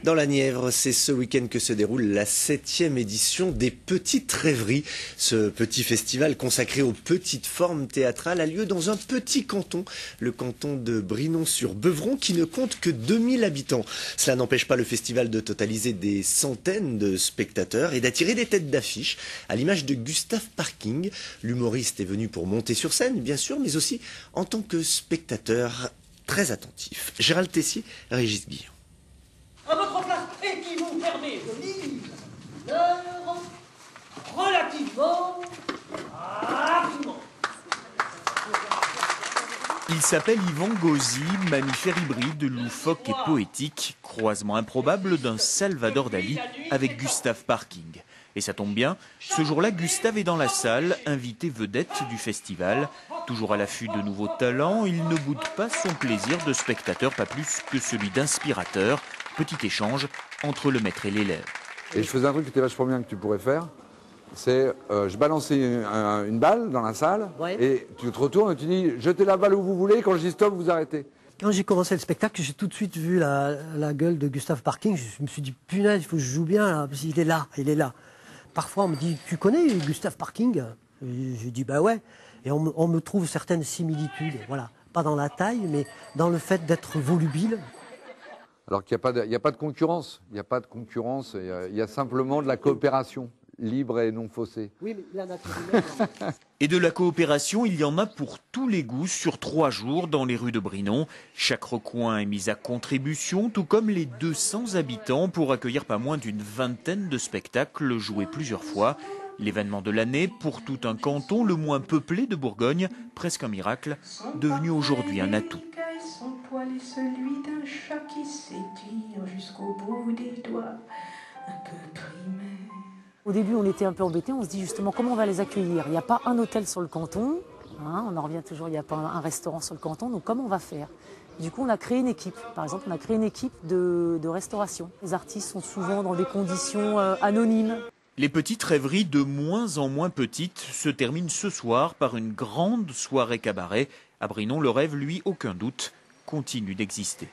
Dans la Nièvre, c'est ce week-end que se déroule la 7e édition des Petites Rêveries. Ce petit festival consacré aux petites formes théâtrales a lieu dans un petit canton, le canton de Brinon-sur-Beuvron, qui ne compte que 2000 habitants. Cela n'empêche pas le festival de totaliser des centaines de spectateurs et d'attirer des têtes d'affiche, à l'image de Gustave Parking. L'humoriste est venu pour monter sur scène, bien sûr, mais aussi en tant que spectateur très attentif. Gérald Tessier, Régis Guillon. À votre place, et qui vous permet de lire l'heure relativement rapidement. Il s'appelle Yvan Gauzy, mammifère hybride, loufoque et poétique, croisement improbable d'un Salvador Dali avec Gustave Parking. Et ça tombe bien, ce jour-là, Gustave est dans la salle, invité vedette du festival. Toujours à l'affût de nouveaux talents, il ne boude pas son plaisir de spectateur, pas plus que celui d'inspirateur. Petit échange entre le maître et l'élève. Et je faisais un truc qui était vachement bien que tu pourrais faire. C'est, je balançais une balle dans la salle, ouais. Et tu te retournes et tu dis, jetez la balle où vous voulez, quand je dis stop, vous arrêtez. Quand j'ai commencé le spectacle, j'ai tout de suite vu la gueule de Gustave Parking. Je me suis dit, punaise, il faut que je joue bien, là, parce qu'il est là, il est là. Parfois, on me dit, tu connais Gustave Parking? J'ai dit, bah ouais. Et on me trouve certaines similitudes, voilà. Pas dans la taille, mais dans le fait d'être volubile. Alors qu'il n'y a pas de concurrence. Il n'y a pas de concurrence, il y a simplement de la coopération, libre et non faussée. Oui, mais la nature humaine. Et de la coopération, il y en a pour tous les goûts sur 3 jours dans les rues de Brinon. Chaque recoin est mis à contribution, tout comme les 200 habitants pour accueillir pas moins d'une vingtaine de spectacles joués plusieurs fois. L'événement de l'année pour tout un canton, le moins peuplé de Bourgogne, presque un miracle, devenu aujourd'hui un atout. Son poil est celui d'un chat qui s'étire jusqu'au bout des doigts, un peu primaire. Au début, on était un peu embêtés, on se dit justement comment on va les accueillir. Il n'y a pas un hôtel sur le canton, hein, on en revient toujours, il n'y a pas un restaurant sur le canton, donc comment on va faire? Du coup, on a créé une équipe. Par exemple, on a créé une équipe de restauration. Les artistes sont souvent dans des conditions anonymes. Les petites rêveries de moins en moins petites se terminent ce soir par une grande soirée cabaret. À Brinon, le rêve, lui, aucun doute, continue d'exister.